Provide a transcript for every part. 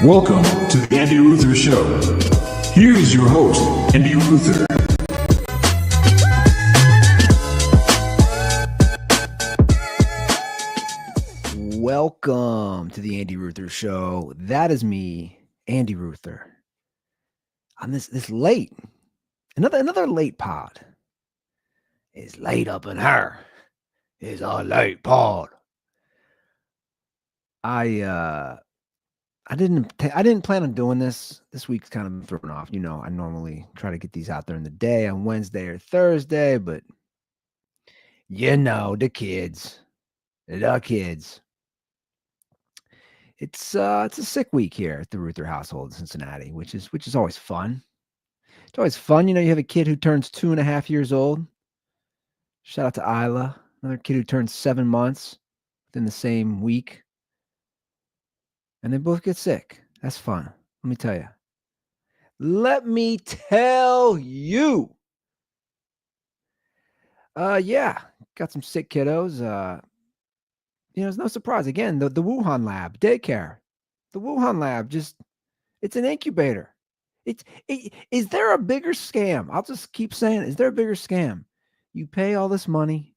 Welcome to the Andy Ruther Show. Here is your host, Andy Ruther. Welcome to the Andy Ruther Show. That is me, Andy Ruther. On this late, another late pod. It's late up in her. It's a late pod. I didn't plan on doing this. This week's kind of thrown off. You know, I normally try to get these out there in the day on Wednesday or Thursday, but you know, the kids. It's a sick week here at the Ruther household in Cincinnati, which is always fun. It's always fun. You know, you have a kid who turns 2.5 years old. Shout out to Isla, another kid who turns 7 months within the same week. And they both get sick. That's fun. Let me tell you. Yeah, got some sick kiddos. It's no surprise. Again, the Wuhan lab, daycare. The Wuhan lab, it's an incubator. Is there a bigger scam? I'll just keep saying, is there a bigger scam? You pay all this money,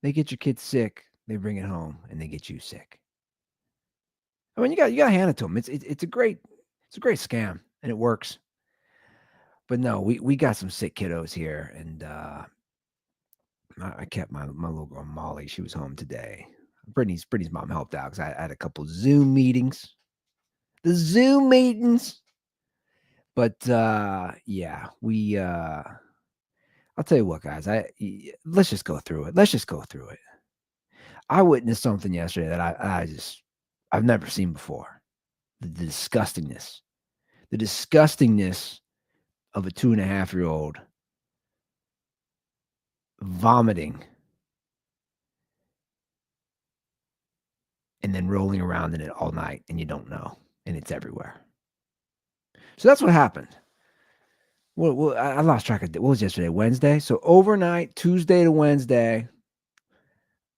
they get your kid sick, they bring it home, and they get you sick. I mean, you got to hand it to them. It's a great scam, and it works. But no, we got some sick kiddos here, and I kept my little girl Molly. She was home today. Brittany's mom helped out because I had a couple Zoom meetings. The Zoom meetings. But yeah, I'll tell you what, guys. Let's just go through it. I witnessed something yesterday that I've never seen before. The disgustingness of a 2.5-year-old vomiting and then rolling around in it all night, and you don't know, and it's everywhere. So that's what happened. Well, I lost track of what was yesterday, Wednesday. So overnight, Tuesday to Wednesday,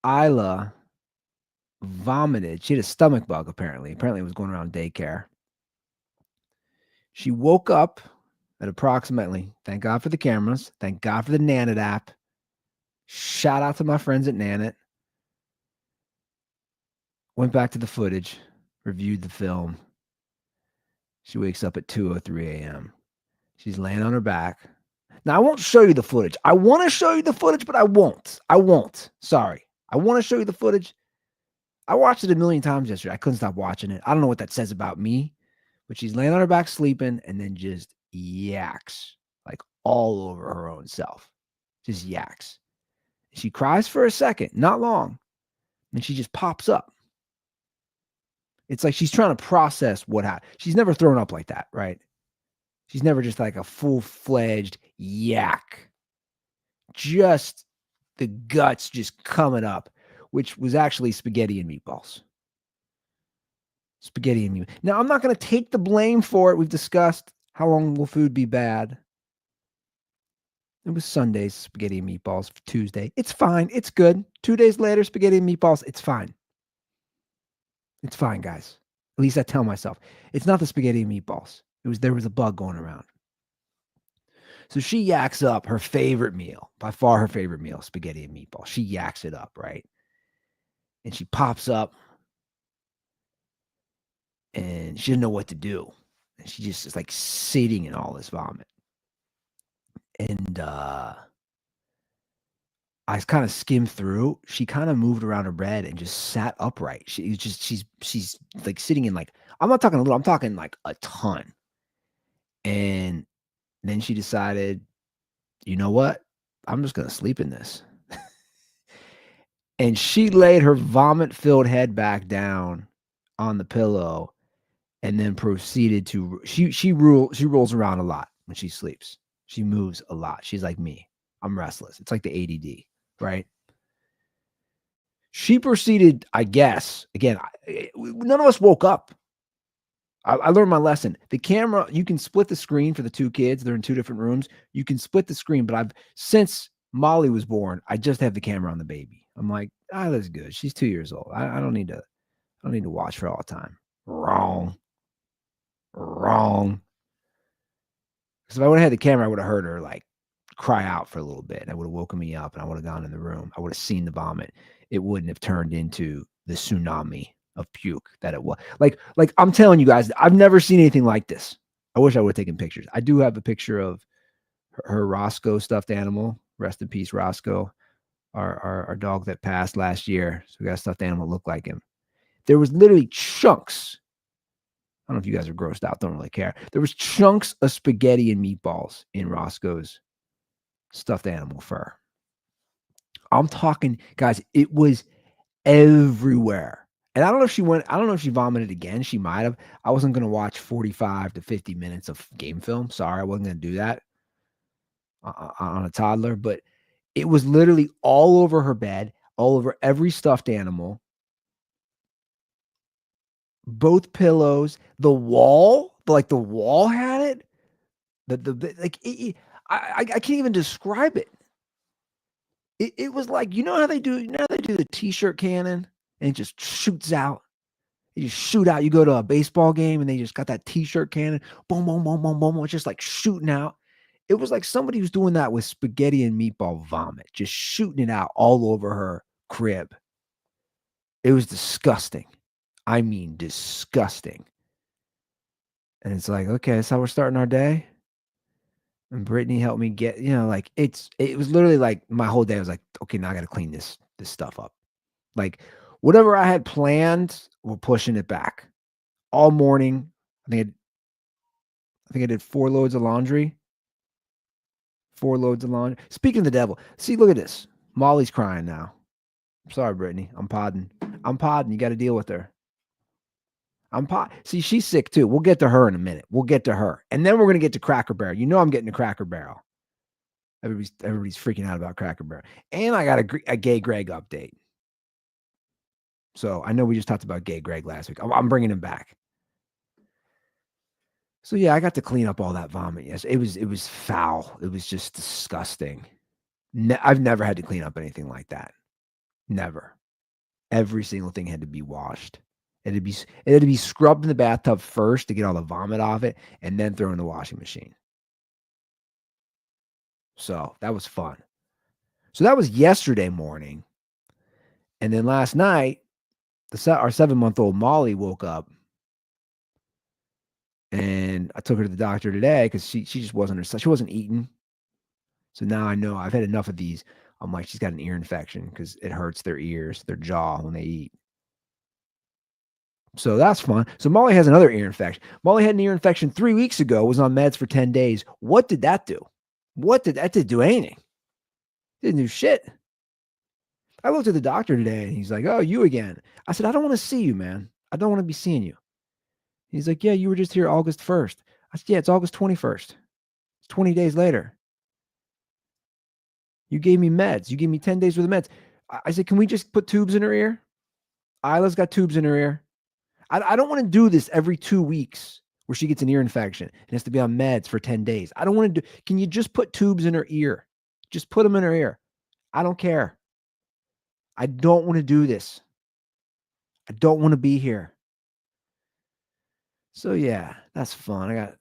Isla vomited. She had a stomach bug, apparently. Apparently, it was going around daycare. She woke up at approximately, thank God for the cameras, thank God for the Nanit app. Shout out to my friends at Nanit. Went back to the footage, reviewed the film. She wakes up at 2:03 a.m. She's laying on her back. Now, I won't show you the footage. I want to show you the footage, but I won't. Sorry. I want to show you the footage. I watched it a million times yesterday. I couldn't stop watching it. I don't know what that says about me, but she's laying on her back sleeping and then just yaks like all over her own self. Just yaks. She cries for a second, not long, and she just pops up. It's like she's trying to process what happened. She's never thrown up like that, right? She's never just like a full-fledged yak. Just the guts just coming up, which was actually spaghetti and meatballs. Spaghetti and meatballs. Now, I'm not going to take the blame for it. We've discussed how long will food be bad. It was Sunday's spaghetti and meatballs for Tuesday. It's fine. It's good. 2 days later, spaghetti and meatballs. It's fine. It's fine, guys. At least I tell myself. It's not the spaghetti and meatballs. There was a bug going around. So she yaks up her favorite meal, by far her favorite meal, spaghetti and meatballs. She yaks it up, right? And she pops up and she didn't know what to do. And she just is like sitting in all this vomit. And I kind of skimmed through. She kind of moved around her bed and just sat upright. She's like sitting in like, I'm not talking a little, I'm talking like a ton. And then she decided, you know what? I'm just going to sleep in this. And she laid her vomit-filled head back down on the pillow and then proceeded to, she rolls around a lot when she sleeps. She moves a lot. She's like me. I'm restless. It's like the ADD, right? She proceeded, I guess, again, none of us woke up. I learned my lesson. The camera, you can split the screen for the two kids. They're in two different rooms. You can split the screen, but since Molly was born, I just have the camera on the baby. I'm like, that's good. She's 2 years old. I don't need to watch for all the time. Wrong. Because if I would have had the camera, I would have heard her like cry out for a little bit. That would have woken me up and I would have gone in the room. I would have seen the vomit. It wouldn't have turned into the tsunami of puke that it was. Like I'm telling you guys, I've never seen anything like this. I wish I would have taken pictures. I do have a picture of her Roscoe stuffed animal. Rest in peace, Roscoe, our dog that passed last year. So we got a stuffed animal look like him. There was literally chunks. I don't know if you guys are grossed out. Don't really care. There was chunks of spaghetti and meatballs in Roscoe's stuffed animal fur. I'm talking, guys, it was everywhere. And I don't know if she vomited again. She might have. I wasn't going to watch 45 to 50 minutes of game film. Sorry, I wasn't going to do that on a toddler. But it was literally all over her bed, all over every stuffed animal, both pillows, the wall, the wall had it. I can't even describe it. It was like, you know how they do the t-shirt cannon and it just shoots out. You just shoot out. You go to a baseball game and they just got that t-shirt cannon. Boom, boom, boom, boom, boom. It's just like shooting out. It was like somebody was doing that with spaghetti and meatball vomit, just shooting it out all over her crib. It was disgusting. I mean, disgusting. And it's like, okay, that's how we're starting our day. And Brittany helped me get, like it was literally like my whole day was like, okay, now I got to clean this stuff up. Like whatever I had planned, we're pushing it back all morning. I think I did 4 loads of laundry. 4 loads of laundry. Speaking of the devil, see, look at this. Molly's crying now. I'm sorry, Brittany. I'm podding. You got to deal with her. See, she's sick too. We'll get to her in a minute. We'll get to her. And then we're going to get to Cracker Barrel. You know I'm getting to Cracker Barrel. Everybody's freaking out about Cracker Barrel. And I got a Gay Greg update. So I know we just talked about Gay Greg last week. I'm bringing him back. So yeah, I got to clean up all that vomit. Yes, it was foul. It was just disgusting. I've never had to clean up anything like that. Never. Every single thing had to be washed. It had to be scrubbed in the bathtub first to get all the vomit off it, and then throw in the washing machine. So that was fun. So that was yesterday morning, and then last night, our 7-month-old Molly woke up, and I took her to the doctor today because she just wasn't herself. She wasn't eating. So now I know I've had enough of these. I'm like, she's got an ear infection because it hurts their ears, their jaw when they eat. So that's fun. So Molly has another ear infection. Molly had an ear infection 3 weeks ago, was on meds for 10 days. What did that do? That didn't do anything. Didn't do shit. I looked at the doctor today and he's like, oh, you again. I said, I don't want to see you, man. I don't want to be seeing you. He's like, yeah, you were just here August 1st. I said, yeah, it's August 21st. It's 20 days later. You gave me meds. You gave me 10 days worth of meds. I said, can we just put tubes in her ear? Isla's got tubes in her ear. I don't want to do this every 2 weeks where she gets an ear infection and has to be on meds for 10 days. I don't want to do. Can you just put tubes in her ear? Just put them in her ear. I don't care. I don't want to do this. I don't want to be here. So yeah, that's fun. I got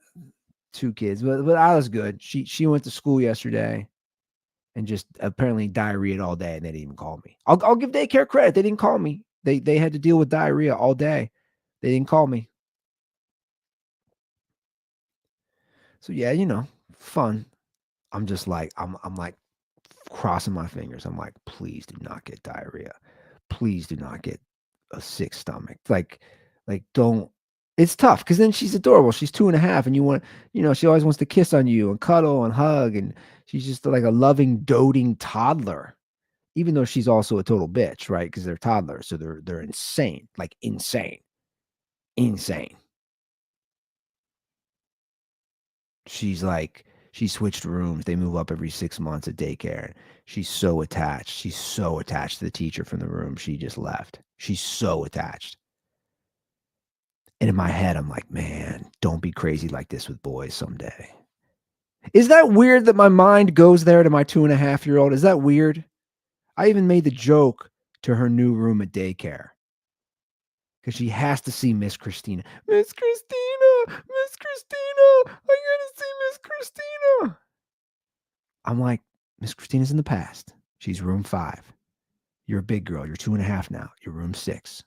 2 kids, but Isla's good. She went to school yesterday and just apparently diarrheaed all day, and they didn't even call me. I'll give daycare credit. They didn't call me. They had to deal with diarrhea all day. They didn't call me. So yeah, fun. I'm just like, I'm like crossing my fingers. I'm like, please do not get diarrhea. Please do not get a sick stomach. Like don't. It's tough because then she's adorable. She's 2.5, and you want, she always wants to kiss on you and cuddle and hug, and she's just like a loving, doting toddler. Even though she's also a total bitch, right? Because they're toddlers, so they're insane, like insane. She's like, she switched rooms. They move up every 6 months at daycare. She's so attached. She's so attached to the teacher from the room she just left. She's so attached. And in my head, I'm like, man, don't be crazy like this with boys someday. Is that weird that my mind goes there to my 2.5-year-old? Is that weird? I even made the joke to her new room at daycare. because she has to see Miss Christina. Miss Christina, Miss Christina, I gotta see Miss Christina. I'm like, Miss Christina's in the past. She's room 5. You're a big girl. You're 2.5 now. You're room 6.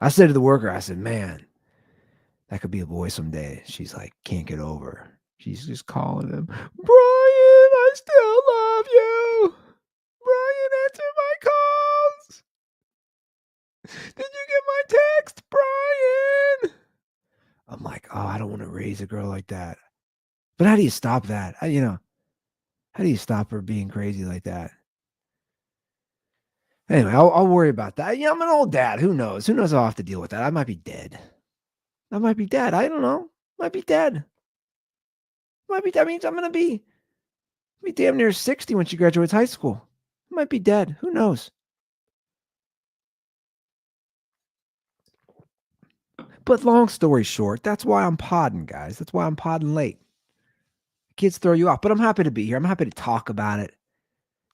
I said to the worker, I said, man, that could be a boy someday. She's like, can't get over. She's just calling him, Brian, I still love you. Brian, answer my calls. Did you get my text, Brian? I'm like, oh, I don't want to raise a girl like that. But how do you stop that? How do you stop her being crazy like that? Anyway, I'll worry about that. Yeah, I'm an old dad. Who knows? Who knows how I'll have to deal with that? I might be dead. I might be dead. I don't know. Might be dead. That means I'm gonna be damn near 60 when she graduates high school. I might be dead. Who knows? But long story short, that's why I'm podding, guys. That's why I'm podding late. Kids throw you off, but I'm happy to be here. I'm happy to talk about it.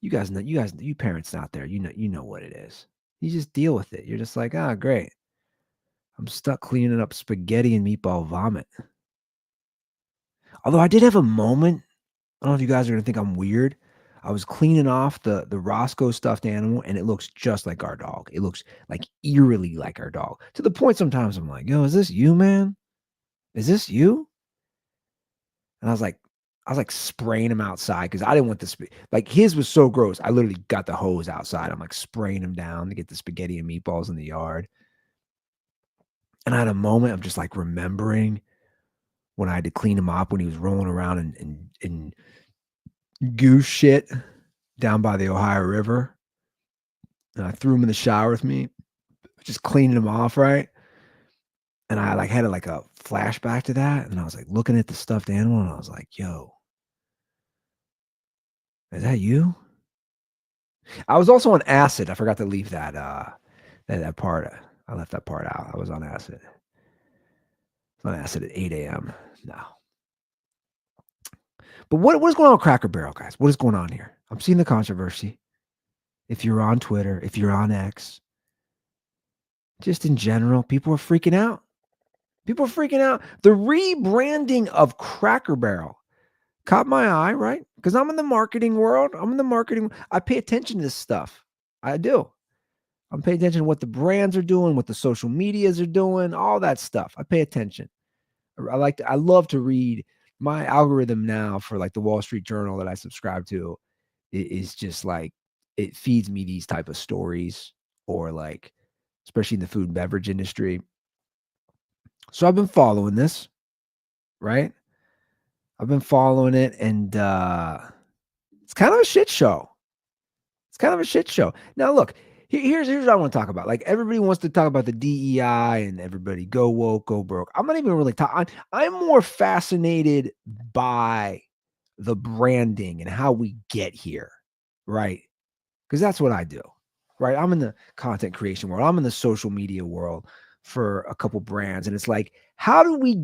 You guys know, you parents out there, you know what it is. You just deal with it. You're just like, ah, great. I'm stuck cleaning up spaghetti and meatball vomit. Although I did have a moment. I don't know if you guys are gonna think I'm weird. I was cleaning off the Roscoe stuffed animal, and it looks just like our dog. It looks like eerily like our dog. To the point sometimes I'm like, yo, is this you, man? Is this you? And I was like spraying him outside because I didn't want the like his was so gross. I literally got the hose outside. I'm like spraying him down to get the spaghetti and meatballs in the yard. And I had a moment of just like remembering when I had to clean him up when he was rolling around in goose shit down by the Ohio River. And I threw him in the shower with me, just cleaning him off, right? And I like had a flashback to that. And I was like looking at the stuffed animal and I was like, yo, is that you? I was also on acid. I forgot to leave that that part. I left that part out. I was on acid. I was on acid at 8 a.m. No. But what is going on with Cracker Barrel, guys? What is going on here? I'm seeing the controversy. If you're on Twitter, if you're on X, just in general, people are freaking out. People are freaking out. The rebranding of Cracker Barrel caught my eye, right? Because I'm in the marketing world. I pay attention to this stuff. I do. I'm paying attention to what the brands are doing, what the social medias are doing, all that stuff. I pay attention. I love to read. My algorithm now for like the Wall Street Journal that I subscribe to is just like it feeds me these type of stories, or like especially in the food and beverage industry. So I've been following this, right? I've been following it, and it's kind of a shit show. It's kind of a shit show. Now, look, here's what I want to talk about. Like everybody wants to talk about the DEI and everybody go woke, go broke. I'm not even really talking. I'm more fascinated by the branding and how we get here, right? Because that's what I do, right? I'm in the content creation world. I'm in the social media world for a couple brands, and it's like, how do we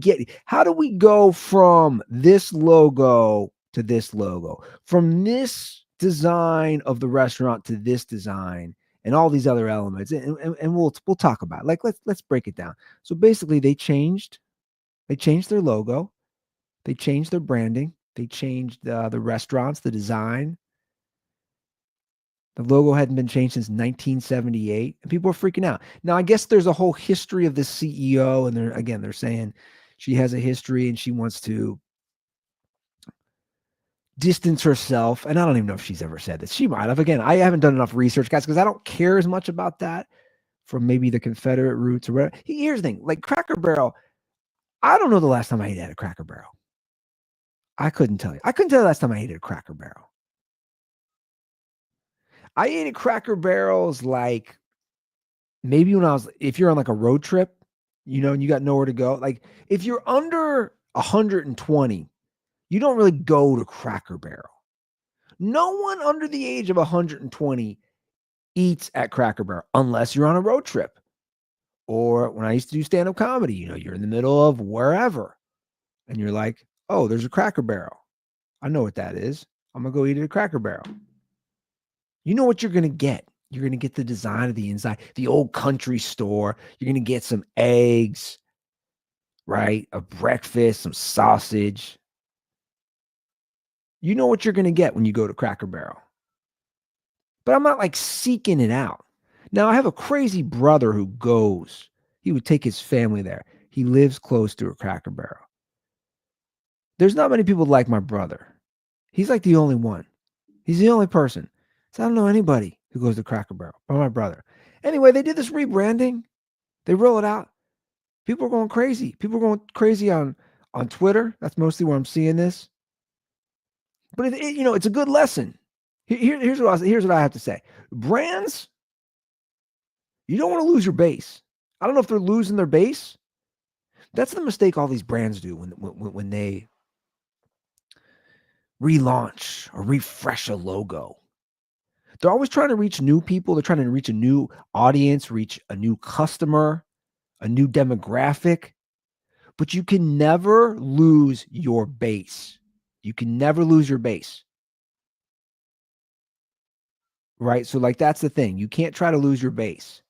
go from this logo to this logo, from this design of the restaurant to this design, and all these other elements, and we'll talk about it. Like let's break it down. So basically, they changed their logo, they changed their branding, they changed the restaurants, the design. The logo hadn't been changed since 1978, and people are freaking out. Now, I guess there's a whole history of this CEO, and they're saying she has a history and she wants to distance herself. And I don't even know if she's ever said this. She might have. Again, I haven't done enough research, guys, because I don't care as much about that from maybe the Confederate roots or whatever. Here's the thing, like Cracker Barrel, I don't know the last time I ate at a Cracker Barrel. I couldn't tell you. I couldn't tell you the last time I ate at a Cracker Barrel. I ate at Cracker Barrels like maybe if you're on like a road trip, and you got nowhere to go. Like if you're under 120, you don't really go to Cracker Barrel. No one under the age of 120 eats at Cracker Barrel unless you're on a road trip. Or when I used to do stand-up comedy, you're in the middle of wherever and you're like, oh, there's a Cracker Barrel. I know what that is. I'm going to go eat at a Cracker Barrel. You know what you're going to get. You're going to get the design of the inside, the old country store. You're going to get some eggs, right? A breakfast, some sausage. You know what you're going to get when you go to Cracker Barrel. But I'm not like seeking it out. Now, I have a crazy brother who goes. He would take his family there. He lives close to a Cracker Barrel. There's not many people like my brother. He's like the only one. He's the only person. So I don't know anybody who goes to Cracker Barrel but my brother. Anyway, they did this rebranding. They roll it out. People are going crazy. People are going crazy on Twitter. That's mostly where I'm seeing this. But it's a good lesson. Here's what I have to say. Brands, you don't want to lose your base. I don't know if they're losing their base. That's the mistake all these brands do when they relaunch or refresh a logo. They're always trying to reach new people. They're trying to reach a new audience, reach a new customer, a new demographic. But you can never lose your base. You can never lose your base. Right? So like that's the thing. You can't try to lose your base.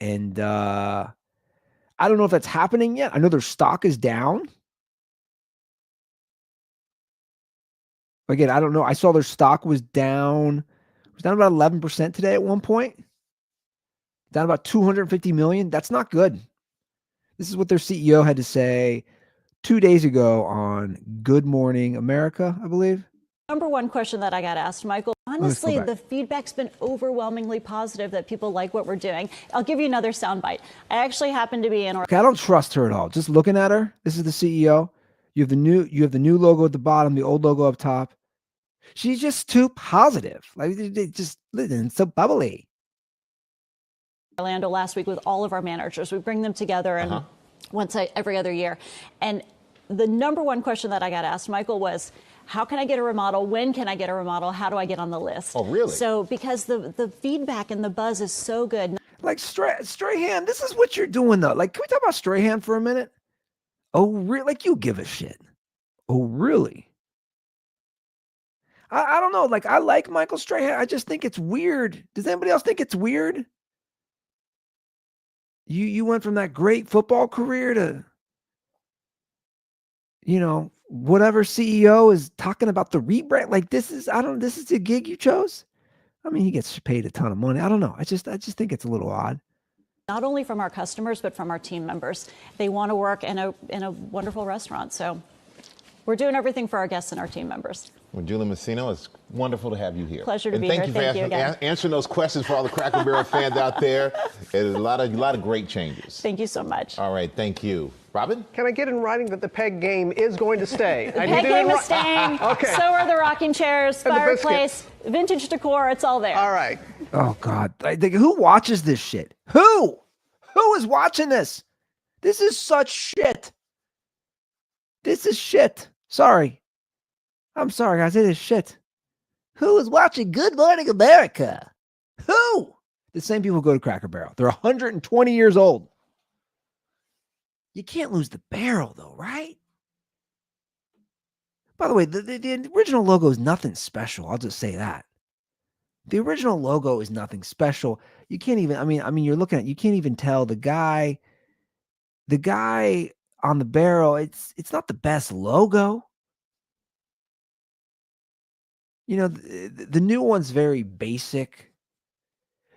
And I don't know if that's happening yet. I know their stock is down. Again, I don't know. I saw their stock was down. It was down about 11% today at one point. Down about 250 million. That's not good. This is what their CEO had to say 2 days ago on Good Morning America, I believe. Number one question that I got asked, Michael, honestly, the feedback's been overwhelmingly positive that people like what we're doing. I'll give you another soundbite. I actually happen to be in. Okay, I don't trust her at all. Just looking at her, this is the CEO. You have the new logo at the bottom, the old logo up top. She's just too positive. Like just so bubbly. Orlando last week with all of our managers. We bring them together and every other year. And the number one question that I got asked, Michael, was, how can I get a remodel? When can I get a remodel? How do I get on the list? Oh, really? So because the feedback and the buzz is so good. Like Strahan, this is what you're doing though. Like, can we talk about Strahan for a minute? Oh, really? Like you give a shit. Oh, really? I don't know. Like, I like Michael Strahan. I just think it's weird. Does anybody else think it's weird? You went from that great football career to, whatever CEO is talking about the rebrand. Like this is the gig you chose. I mean, he gets paid a ton of money. I don't know. I just think it's a little odd. Not only from our customers, but from our team members. They want to work in a wonderful restaurant. So we're doing everything for our guests and our team members. Well, Julie Messino, it's wonderful to have you here. Pleasure to be here. Thank you again. Answering those questions for all the Cracker Barrel fans out there. There's a lot of great changes. Thank you so much. All right, thank you. Robin? Can I get in writing that the peg game is going to stay? The peg game is staying. Okay. So are the rocking chairs, fireplace, vintage decor. It's all there. All right. Oh, God. Who watches this shit? Who is watching this? This is such shit. This is shit. Sorry. I'm sorry, guys. It is shit. Who is watching Good Morning America? Who? The same people go to Cracker Barrel. They're 120 years old. You can't lose the barrel, though, right? By the way, the original logo is nothing special. I'll just say that. The original logo is nothing special. You can't even, I mean, you're looking at, you can't even tell the guy on the barrel, it's not the best logo. The new one's very basic.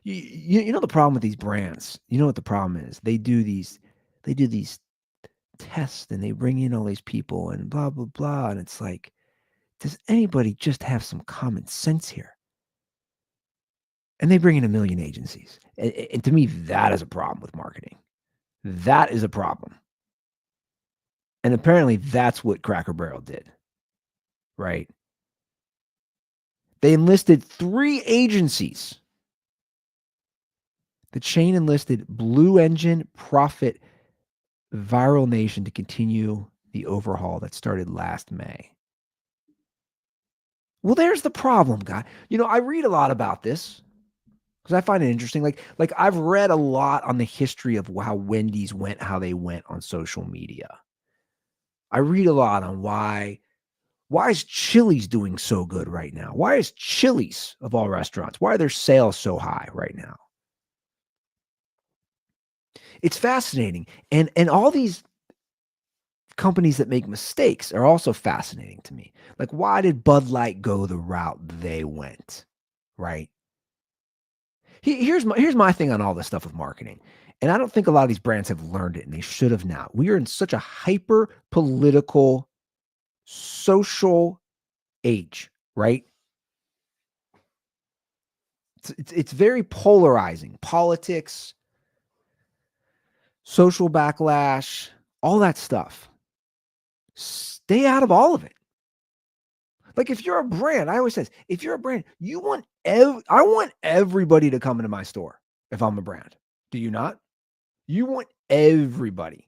You know the problem with these brands. You know what the problem is? They do these tests and they bring in all these people and blah blah blah, and it's like, does anybody just have some common sense here? And they bring in a million agencies. And to me, that is a problem with marketing. That is a problem. And apparently that's what Cracker Barrel did. Right? They enlisted 3 agencies. The chain enlisted Blue Engine, Profit, Viral Nation to continue the overhaul that started last May. Well, there's the problem, guy. I read a lot about this because I find it interesting. Like I've read a lot on the history of how Wendy's went, how they went on social media. I read a lot on why Why is Chili's doing so good right now? Why is Chili's, of all restaurants, why are their sales so high right now? It's fascinating. And all these companies that make mistakes are also fascinating to me. Like, why did Bud Light go the route they went? Right? Here's my thing on all this stuff with marketing. And I don't think a lot of these brands have learned it, and they should have now. We are in such a hyper political, social age, right? It's very polarizing. Politics, social backlash, all that stuff. Stay out of all of it. Like, if you're a brand, I always say, if you're a brand, I want everybody to come into my store if I'm a brand. Do you not? You want everybody.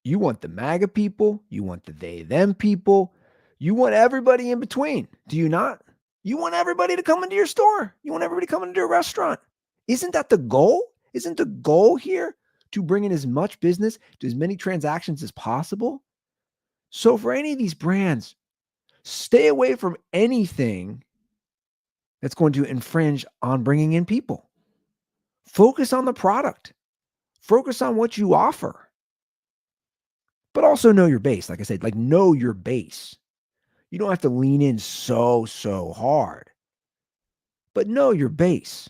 You want the MAGA people. You want the they, them people. You want everybody in between. Do you not? You want everybody to come into your store. You want everybody coming into your restaurant. Isn't that the goal? Isn't the goal here to bring in as much business, to as many transactions as possible? So for any of these brands, stay away from anything that's going to infringe on bringing in people. Focus on the product. Focus on what you offer. But also know your base. Like I said, know your base. You don't have to lean in so hard. But know your base.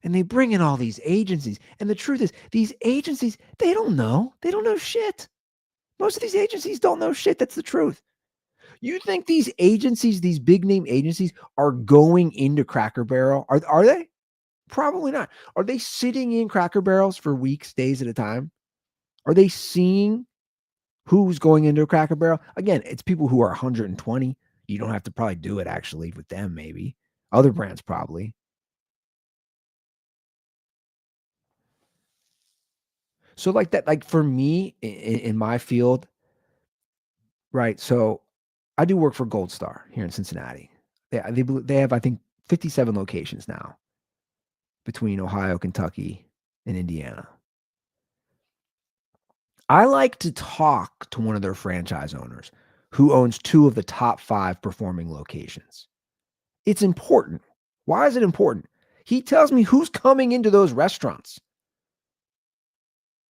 And they bring in all these agencies. And the truth is, these agencies, they don't know. They don't know shit. Most of these agencies don't know shit. That's the truth. You think these agencies, these big name agencies, are going into Cracker Barrel? Are they? Probably not. Are they sitting in Cracker Barrels for weeks, days at a time? Are they seeing who's going into a Cracker Barrel? Again, it's people who are 120. You don't have to probably do it actually with them, maybe. Other brands probably. So like that, like for me in my field, right? So I do work for Gold Star here in Cincinnati. They have, I think, 57 locations now between Ohio, Kentucky, and Indiana. I like to talk to one of their franchise owners who owns 2 of the top 5 performing locations. It's important. Why is it important? He tells me who's coming into those restaurants.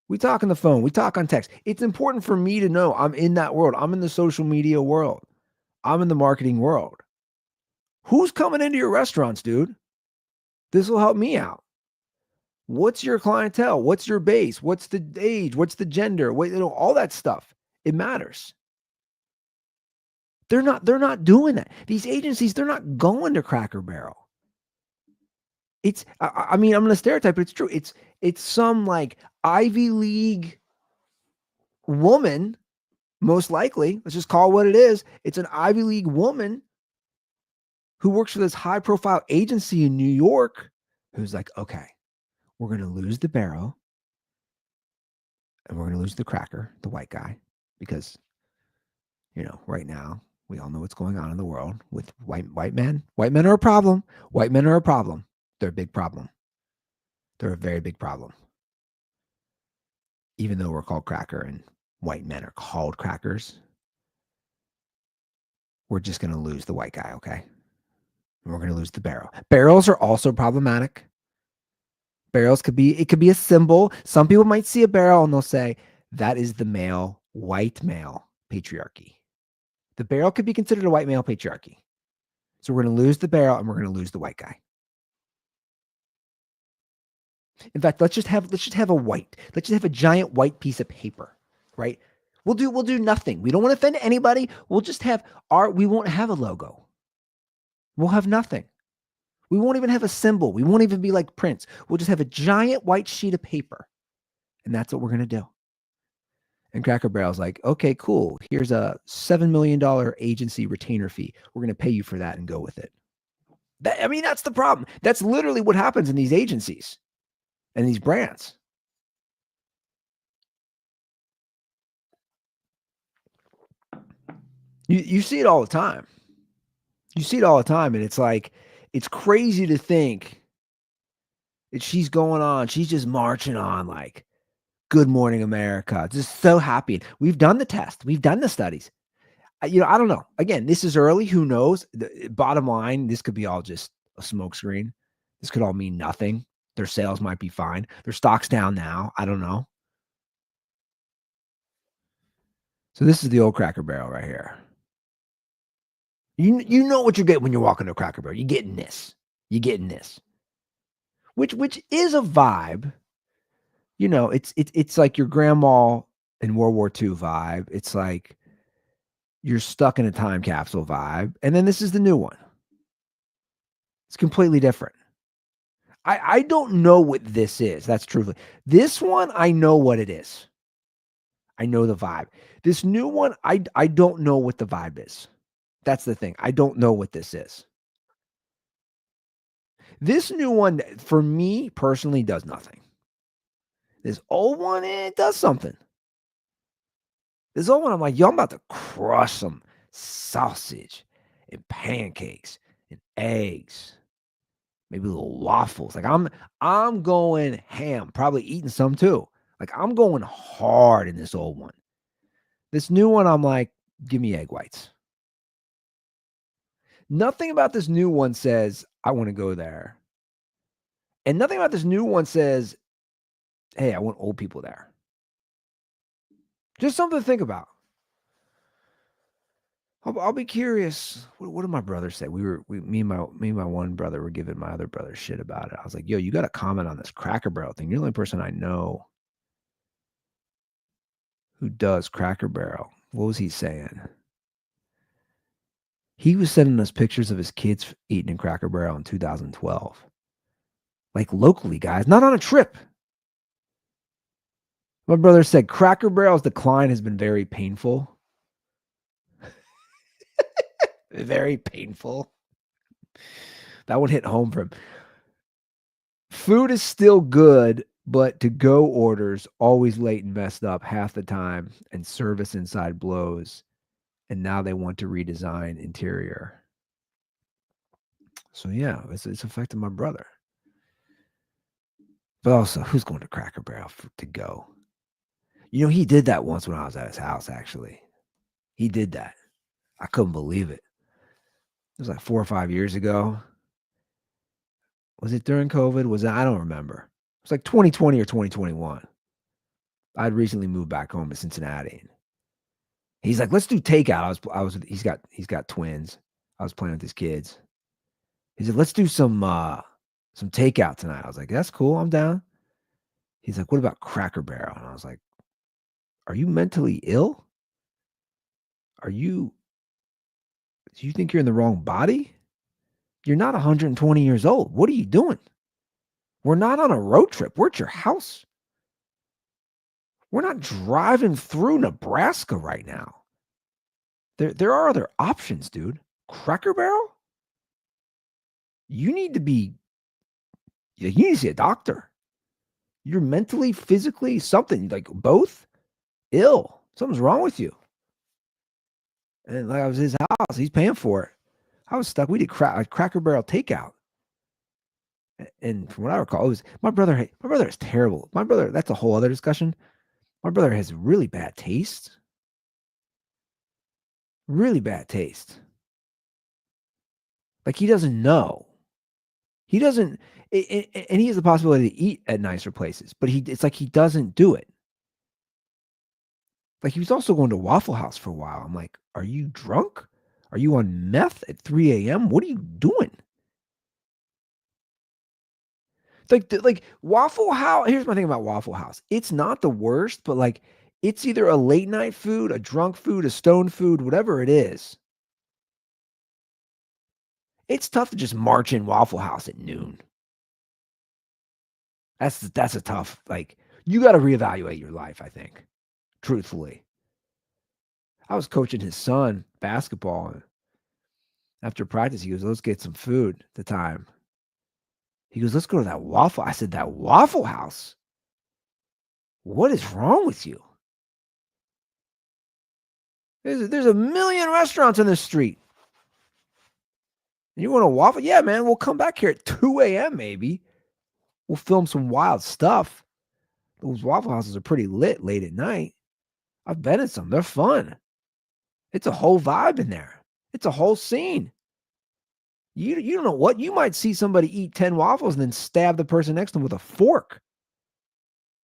We talk on the phone. We talk on text. It's important for me to know I'm in that world. I'm in the social media world. I'm in the marketing world. Who's coming into your restaurants, dude? This will help me out. What's your clientele? What's your base? What's the age? What's the gender? All that stuff. It matters. They're not doing that. These agencies, they're not going to Cracker Barrel. I mean, I'm going to stereotype, but it's true. It's some like Ivy League woman, most likely. Let's just call it what it is. It's an Ivy League woman who works for this high profile agency in New York who's like, okay, we're going to lose the barrel and we're going to lose the cracker, the white guy, because, right now we all know what's going on in the world with white men. White men are a problem. White men are a problem. They're a big problem. They're a very big problem. Even though we're called cracker and white men are called crackers, we're just going to lose the white guy, okay? And we're going to lose the barrel. Barrels are also problematic. Barrels could be a symbol. Some people might see a barrel and they'll say, that is the white male patriarchy. The barrel could be considered a white male patriarchy. So we're going to lose the barrel and we're going to lose the white guy. In fact, let's just have a giant white piece of paper, right? We'll do nothing. We don't want to offend anybody. We'll just have we won't have a logo. We'll have nothing. We won't even have a symbol. We won't even be like Prince. We'll just have a giant white sheet of paper. And that's what we're going to do. And Cracker Barrel's like, okay, cool. Here's a $7 million agency retainer fee. We're going to pay you for that and go with it. That's the problem. That's literally what happens in these agencies and these brands. You see it all the time. You see it all the time. And it's like, it's crazy to think that she's just marching on like Good Morning America. Just so happy. We've done the test. We've done the studies. You know, I don't know. Again, this is early. Who knows? The bottom line, this could be all just a smokescreen. This could all mean nothing. Their sales might be fine. Their stock's down now. I don't know. So this is the old Cracker Barrel right here. You know what you get when you're walking to a Cracker Barrel. You're getting this. You're getting this. Which is a vibe. You know, it's like your grandma in World War II vibe. It's like you're stuck in a time capsule vibe. And then this is the new one. It's completely different. I don't know what this is. That's truthfully. This one, I know what it is. I know the vibe. This new one, I don't know what the vibe is. That's the thing. I don't know what this is. This new one, for me personally, does nothing. This old one, it does something. This old one, I'm like, yo, I'm about to crush some sausage and pancakes and eggs, maybe little waffles. Like I'm going ham, probably eating some too. Like I'm going hard in this old one. This new one, I'm like, give me egg whites. Nothing about this new one says, I want to go there. And nothing about this new one says, hey, I want old people there. Just something to think about. I'll be curious. What did my brother say? Me and my one brother were giving my other brother shit about it. I was like, yo, you got to comment on this Cracker Barrel thing. You're the only person I know who does Cracker Barrel. What was he saying? He was sending us pictures of his kids eating in Cracker Barrel in 2012. Like locally, guys, not on a trip. My brother said Cracker Barrel's decline has been very painful. Very painful. That would hit home for him. Food is still good, but to-go orders always late and messed up half the time, and service inside blows. And now they want to redesign interior. So yeah, it's affecting my brother. But also, who's going to Cracker Barrel to go? You know, he did that once when I was at his house, actually. He did that. I couldn't believe it. It was like 4 or 5 years ago. Was it during COVID? I don't remember. It was like 2020 or 2021. I'd recently moved back home to Cincinnati. He's like, let's do takeout. He's got twins. I was playing with his kids. He said, let's do some takeout tonight. I was like, that's cool. I'm down. He's like, what about Cracker Barrel? And I was like, are you mentally ill? Do you think you're in the wrong body? You're not 120 years old. What are you doing? We're not on a road trip. We're at your house. We're not driving through Nebraska right now. There are other options, dude. Cracker Barrel? You need to see a doctor. You're mentally, physically, something, like both ill. Something's wrong with you. And like I was his house, he's paying for it. I was stuck. We did Cracker Barrel takeout. And from what I recall, it was my brother is terrible. My brother, that's a whole other discussion. My brother has really bad taste. Really bad taste. Like he doesn't know. He doesn't, and he has the possibility to eat at nicer places, but it's like he doesn't do it. Like he was also going to Waffle House for a while. I'm like, are you drunk? Are you on meth at 3 a.m.? What are you doing? Like Waffle House. Here's my thing about Waffle House. It's not the worst, but like it's either a late night food, a drunk food, a stone food, whatever it is. It's tough to just march in Waffle House at noon. That's a tough, like, you got to reevaluate your life, I think, truthfully. I was coaching his son basketball, and after practice, he goes, let's get some food at the time. He goes, let's go to that Waffle. I said, that Waffle House? What is wrong with you? There's a million restaurants in this street. You want a waffle? Yeah, man. We'll come back here at 2 a.m. maybe. We'll film some wild stuff. Those Waffle Houses are pretty lit late at night. I've been at some. They're fun. It's a whole vibe in there. It's a whole scene. You don't know what. You might see somebody eat 10 waffles and then stab the person next to them with a fork.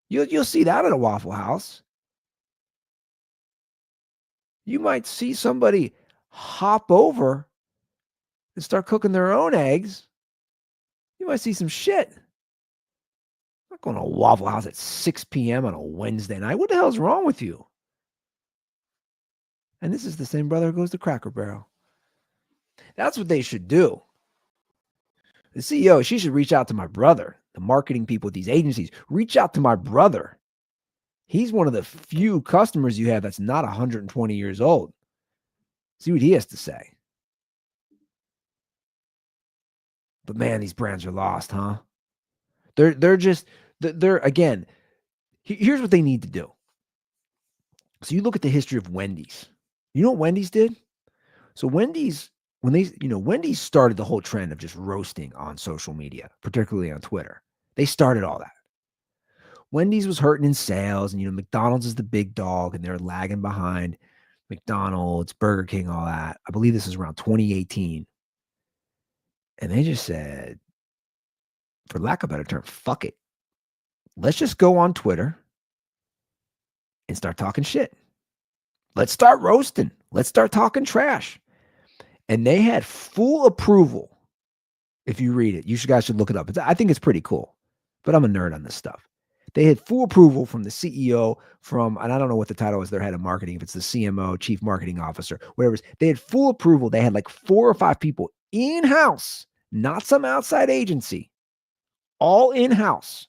You'll see that at a Waffle House. You might see somebody hop over and start cooking their own eggs. You might see some shit. I'm not going to a Waffle House at 6 p.m. on a Wednesday night. What the hell's wrong with you? And this is the same brother who goes to Cracker Barrel. That's what they should do. The CEO, she should reach out to my brother, the marketing people at these agencies. Reach out to my brother. He's one of the few customers you have that's not 120 years old. See what he has to say. But man, these brands are lost, huh? They're again, here's what they need to do. So you look at the history of Wendy's. You know what Wendy's did? So Wendy's, Wendy's started the whole trend of just roasting on social media, particularly on Twitter. They started all that. Wendy's was hurting in sales, and McDonald's is the big dog, and they're lagging behind McDonald's, Burger King, all that. I believe this is around 2018. And they just said, for lack of a better term, fuck it. Let's just go on Twitter and start talking shit. Let's start roasting. Let's start talking trash. And they had full approval. If you read it, you guys should look it up. I think it's pretty cool, but I'm a nerd on this stuff. They had full approval from the CEO, and I don't know what the title is, their head of marketing, if it's the CMO, chief marketing officer, whatever it is. They had full approval. They had like 4 or 5 people in-house, not some outside agency, all in-house.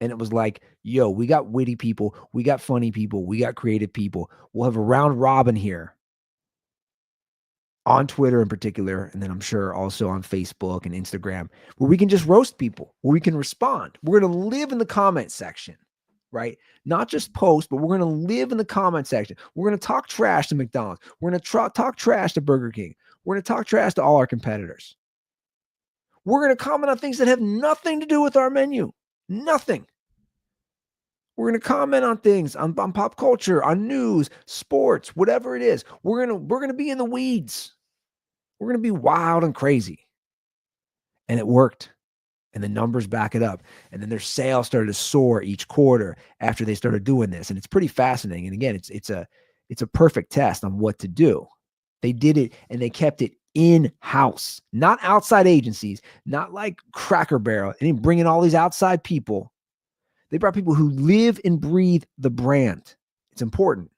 And it was like, yo, we got witty people, we got funny people, we got creative people. We'll have a round robin here on Twitter in particular, and then I'm sure also on Facebook and Instagram, where we can just roast people, where we can respond. We're going to live in the comment section, right? Not just post, but we're going to live in the comment section. We're going to talk trash to McDonald's. We're going to talk trash to Burger King. We're going to talk trash to all our competitors. We're going to comment on things that have nothing to do with our menu. Nothing. We're going to comment on things, on pop culture, on news, sports, whatever it is. We're going to be in the weeds. We're going to be wild and crazy. And it worked. And the numbers back it up. And then their sales started to soar each quarter after they started doing this. And it's pretty fascinating. And again, it's a perfect test on what to do. They did it, and they kept it in-house, not outside agencies, not like Cracker Barrel. They didn't bring in all these outside people. They brought people who live and breathe the brand. It's important.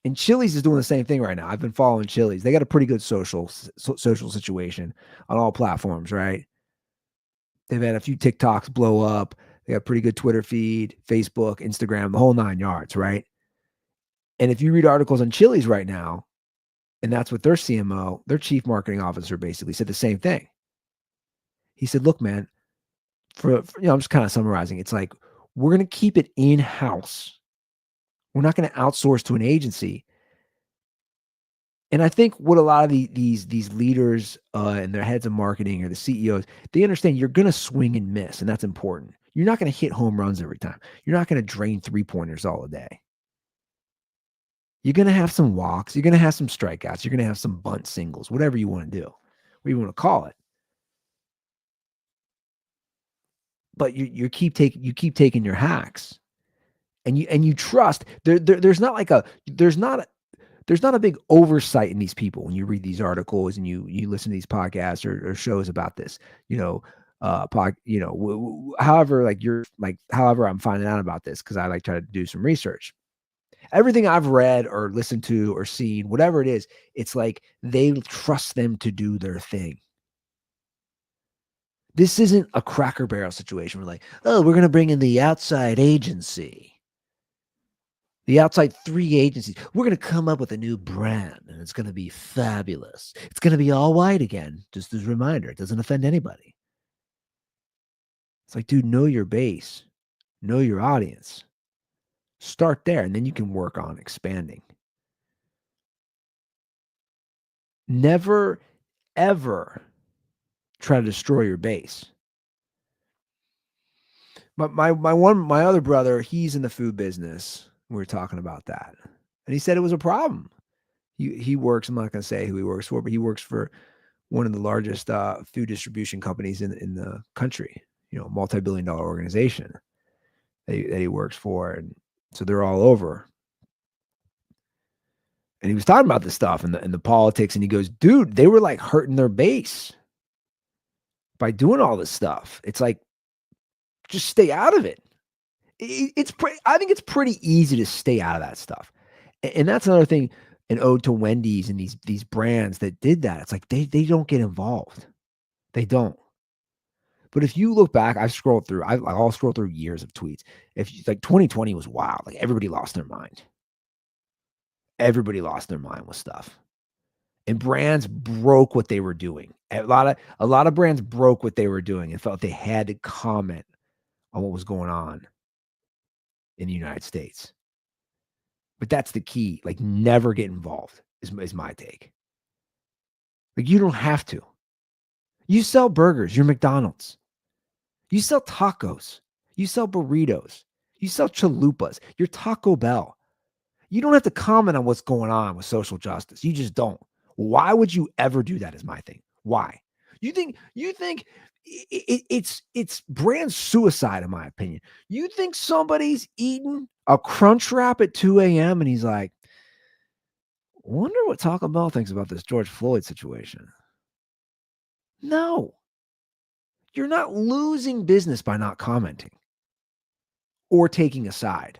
And Chili's is doing the same thing right now. I've been following Chili's. They got a pretty good social situation on all platforms, right? They've had a few TikToks blow up. They got a pretty good Twitter feed, Facebook, Instagram, the whole 9 yards, right? And if you read articles on Chili's right now, and that's what their CMO, their chief marketing officer, basically said the same thing. He said, look, man, I'm just kind of summarizing. It's like, we're going to keep it in-house. We're not going to outsource to an agency. And I think what a lot of these leaders and their heads of marketing or the CEOs, they understand you're going to swing and miss, and that's important. You're not going to hit home runs every time. You're not going to drain 3-pointers all day. You're going to have some walks. You're going to have some strikeouts. You're going to have some bunt singles, whatever you want to do, what you want to call it. But you keep taking your hacks, and you trust. There's not a big oversight in these people when you read these articles and you listen to these podcasts or shows about this. However I'm finding out about this, because I try to do some research. Everything I've read or listened to or seen, whatever it is, it's like they trust them to do their thing. This isn't a Cracker Barrel situation. We're like, oh, we're going to bring in the outside agency. The outside 3 agencies. We're going to come up with a new brand, and it's going to be fabulous. It's going to be all white again. Just as a reminder, it doesn't offend anybody. It's like, dude, know your base. Know your audience. Start there, and then you can work on expanding. Never, ever try to destroy your base. But my other brother, he's in the food business. We were talking about that. And he said it was a problem. He works, I'm not going to say who he works for, but he works for one of the largest food distribution companies in the country, multi-billion-dollar organization that he works for. And so they're all over. And he was talking about this stuff and the politics, and he goes, dude, they were like hurting their base by doing all this stuff. It's like, just stay out of it. I think it's pretty easy to stay out of that stuff. And that's another thing, an ode to Wendy's and these brands that did that. It's like they don't get involved. They don't. But if you look back, I'll scroll through years of tweets. If you, like 2020 was wild. Like everybody lost their mind. Everybody lost their mind with stuff. And brands broke what they were doing. A lot of brands broke what they were doing and felt they had to comment on what was going on in the United States. But that's the key. Like, never get involved is my take. Like, you don't have to. You sell burgers, you're McDonald's. You sell tacos. You sell burritos. You sell chalupas. You're Taco Bell. You don't have to comment on what's going on with social justice. You just don't. Why would you ever do that is my thing. Why? You think it's brand suicide, in my opinion. You think somebody's eating a Crunch Wrap at 2 a.m. and he's like, wonder what Taco Bell thinks about this George Floyd situation. No. You're not losing business by not commenting or taking a side.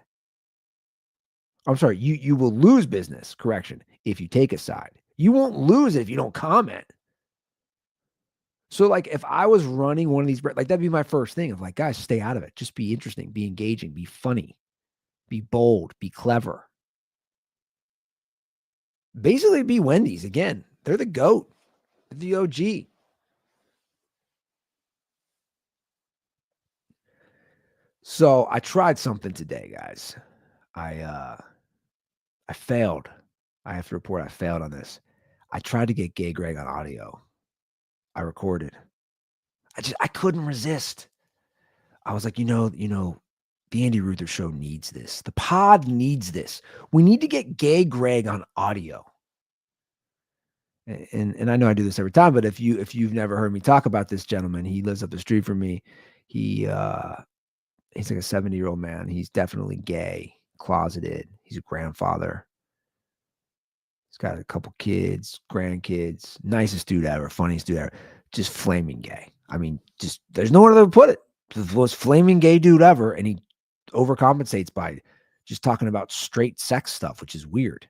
I'm sorry, you will lose business, correction, if you take a side. You won't lose it if you don't comment. So, like, if I was running one of these, like, that'd be my first thing of like, guys, stay out of it. Just be interesting, be engaging, be funny, be bold, be clever. Basically, be Wendy's. Again, they're the GOAT, the OG. So I tried something today, guys. I failed. I have to report I failed on this. I tried to get Gay Greg on audio. I recorded. I couldn't resist. I was like, the Andy Ruther show needs this. The pod needs this. We need to get Gay Greg on audio. And I know I do this every time, but if you've never heard me talk about this gentleman, he lives up the street from me. He's like a 70-year-old man. He's definitely gay, closeted. He's a grandfather. He's got a couple kids, grandkids, nicest dude ever, funniest dude ever, just flaming gay. I mean, just there's no other way to put it. The most flaming gay dude ever, and he overcompensates by just talking about straight sex stuff, which is weird,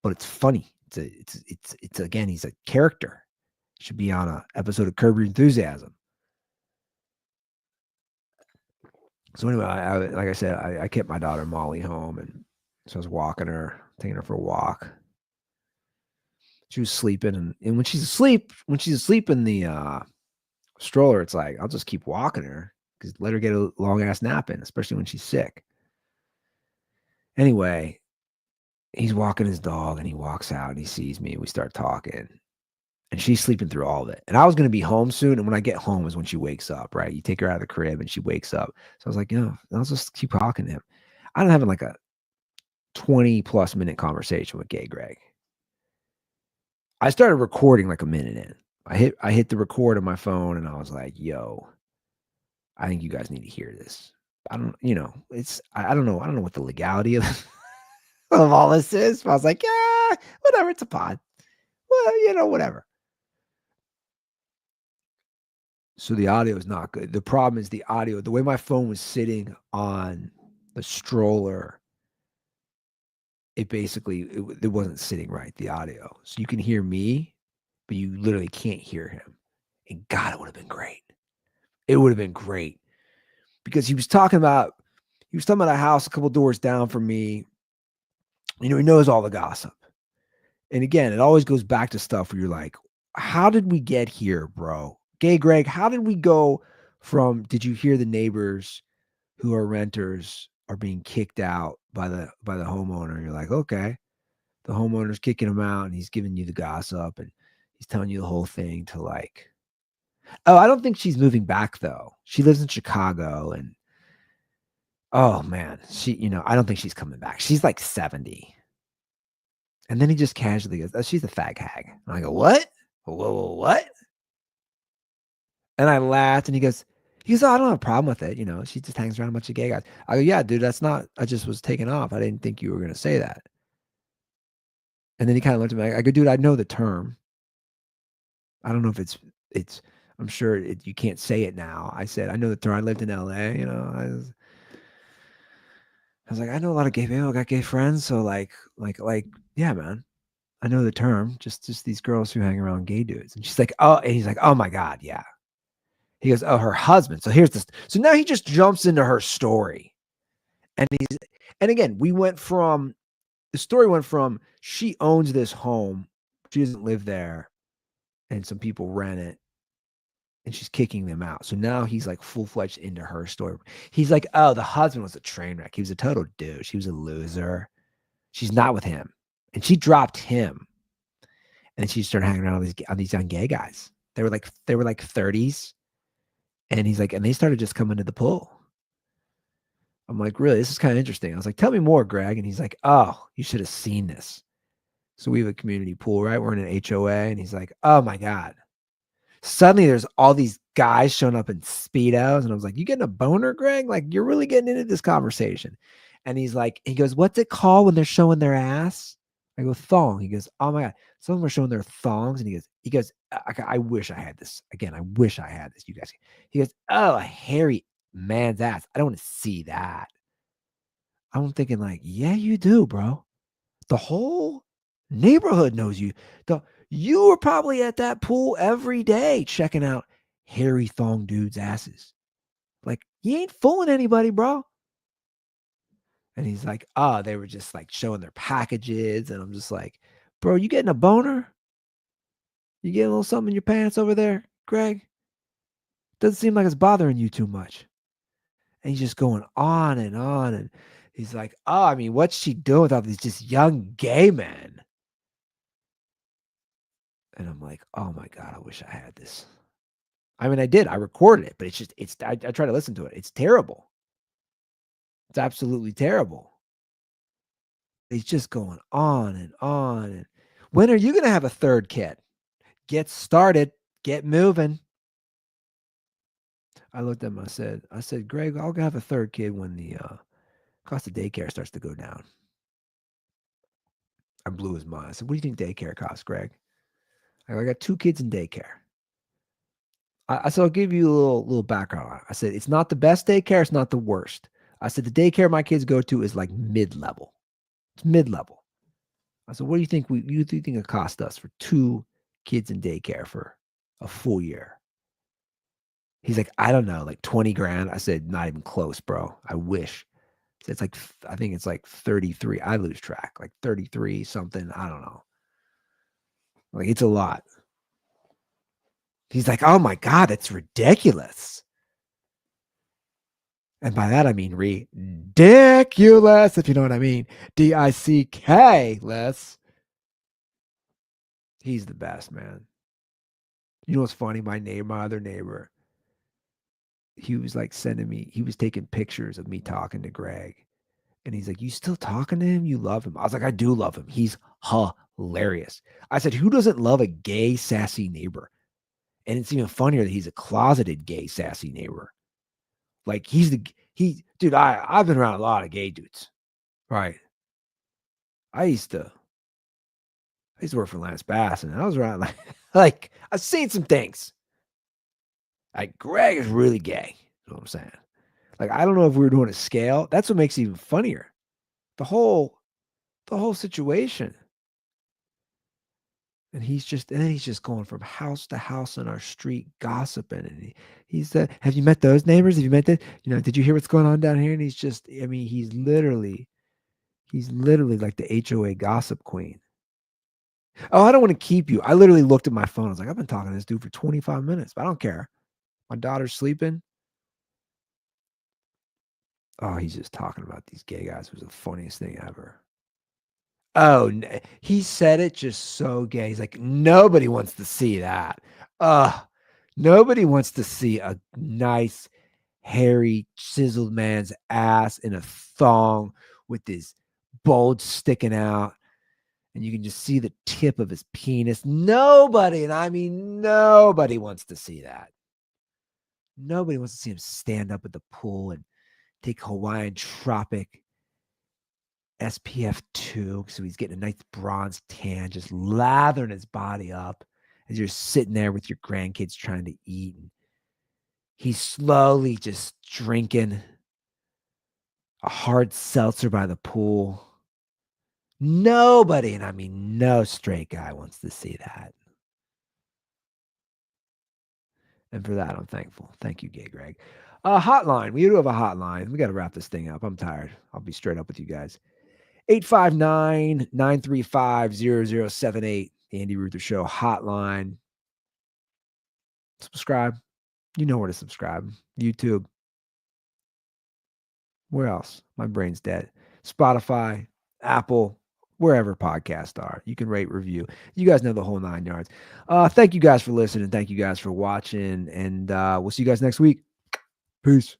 but it's funny. It's again, he's a character. Should be on an episode of Curb Your Enthusiasm. So anyway, like I said, I kept my daughter Molly home, and so I was walking her, taking her for a walk. She was sleeping, and when she's asleep in the stroller, it's like I'll just keep walking her because let her get a long ass nap in, especially when she's sick. Anyway, he's walking his dog, and he walks out, and he sees me, and we start talking, and she's sleeping through all of it. And I was going to be home soon, and when I get home is when she wakes up. Right? You take her out of the crib, and she wakes up. So I was like, I'll just keep talking to him. I'm having like a 20+ minute conversation with Gay Greg. I started recording like a minute in. I hit the record on my phone, and I was like, yo, I think you guys need to hear this. I don't know. I don't know what the legality of all this is. But I was like, yeah, whatever. It's a pod. Well, whatever. So the audio is not good. The problem is the audio. The way my phone was sitting on the stroller, it wasn't sitting right, the audio. So you can hear me, but you literally can't hear him. And God, it would have been great. It would have been great. Because he was talking about a house a couple doors down from me. He knows all the gossip. And again, it always goes back to stuff where you're like, how did we get here, bro? Gay Greg, how did we go from, did you hear the neighbors who are renters are being kicked out by the homeowner? You're like, okay, the homeowner's kicking him out, and he's giving you the gossip, and he's telling you the whole thing to like, oh, I don't think she's moving back though. She lives in Chicago, and oh man, I don't think she's coming back. She's like 70. And then he just casually goes, oh, she's a fag hag. And I go, what? Whoa, what? And I laughed and he goes, oh, I don't have a problem with it. She just hangs around a bunch of gay guys. I go, yeah, dude, I just was taken off. I didn't think you were going to say that. And then he kind of looked at me. I go, dude, I know the term. I don't know if it's, I'm sure you can't say it now. I said, I know the term. I lived in LA, I was like, I know a lot of gay people. I got gay friends. So like, yeah, man, I know the term. Just these girls who hang around gay dudes. And she's like, oh, and he's like, oh my God. Yeah. He goes, oh, her husband. So here's this. So now he just jumps into her story. And again, the story went from she owns this home. She doesn't live there. And some people rent it. And she's kicking them out. So now he's like full-fledged into her story. He's like, oh, the husband was a train wreck. He was a total douche. He was a loser. She's not with him. And she dropped him. And she started hanging around with these young gay guys. They were like 30s. And he's like, and they started just coming to the pool. I'm like, really? This is kind of interesting. I was like, tell me more, Greg. And he's like, oh, you should have seen this. So we have a community pool, right? We're in an HOA. And he's like, oh my God. Suddenly there's all these guys showing up in Speedos. And I was like, you getting a boner, Greg? Like, you're really getting into this conversation. And he goes, what's it called when they're showing their ass? I go, thong. He goes, oh my God. Some of them are showing their thongs. And he goes, I wish I had this. Again, I wish I had this. You guys. He goes, oh, a hairy man's ass. I don't want to see that. I'm thinking like, yeah, you do, bro. The whole neighborhood knows you. You were probably at that pool every day checking out hairy thong dudes' asses. Like, you ain't fooling anybody, bro. And he's like, oh, they were just like showing their packages. And I'm just like, bro, you getting a boner? You getting a little something in your pants over there, Greg? Doesn't seem like it's bothering you too much. And he's just going on and on. And he's like, oh, I mean, what's she doing with all these just young gay men? And I'm like, oh my God, I wish I had this. I mean, I did. I recorded it, but I try to listen to it. It's terrible. It's absolutely terrible. He's just going on and on. And when are you going to have a third kid? Get started. Get moving. I looked at him. I said, Greg, I'll have a third kid when the cost of daycare starts to go down. I blew his mind. I said, what do you think daycare costs, Greg? I got 2 kids in daycare. I said, I'll give you a little background on it. I said, it's not the best daycare. It's not the worst. I said, the daycare my kids go to is like mid-level. It's mid-level. I said, what do you think it cost us for 2 kids in daycare for a full year? He's like, I don't know, like 20 grand. I said, not even close, bro. I wish. It's like, I think it's like 33. I lose track, like 33 something. I don't know. Like, it's a lot. He's like, oh my God, that's ridiculous. And by that, I mean ridiculous, if you know what I mean. DICK-less. He's the best, man. You know what's funny? My other neighbor, he was like he was taking pictures of me talking to Greg. And he's like, you still talking to him? You love him? I was like, I do love him. He's hilarious. I said, who doesn't love a gay, sassy neighbor? And it's even funnier that he's a closeted gay, sassy neighbor. Like dude, I've been around a lot of gay dudes. Right. I used to work for Lance Bass, and I was around like I've seen some things. Like, Greg is really gay. Is what I'm saying. Like, I don't know if we were doing a scale. That's what makes it even funnier. The whole situation. And he's just going from house to house on our street gossiping. And he said, have you met those neighbors? Have you met that? Did you hear what's going on down here? And he's just, I mean, he's literally like the HOA gossip queen. Oh, I don't want to keep you. I literally looked at my phone. I was like, I've been talking to this dude for 25 minutes, but I don't care. My daughter's sleeping. Oh, he's just talking about these gay guys. It was the funniest thing ever. Oh, he said it just so gay. He's like, nobody wants to see that. Nobody wants to see a nice, hairy, chiseled man's ass in a thong with his bulge sticking out. And you can just see the tip of his penis. Nobody, and I mean nobody, wants to see that. Nobody wants to see him stand up at the pool and take Hawaiian Tropic SPF 2, so he's getting a nice bronze tan, just lathering his body up as you're sitting there with your grandkids trying to eat. And he's slowly just drinking a hard seltzer by the pool. Nobody, and I mean no straight guy, wants to see that. And for that, I'm thankful. Thank you, Gay Greg. Hotline. We do have a hotline. We got to wrap this thing up. I'm tired. I'll be straight up with you guys. 859-935-0078. The Andy Ruther Show hotline. Subscribe. You know where to subscribe. YouTube. Where else? My brain's dead. Spotify, Apple, wherever podcasts are. You can rate, review. You guys know the whole 9 yards. Thank you guys for listening. Thank you guys for watching. And we'll see you guys next week. Peace.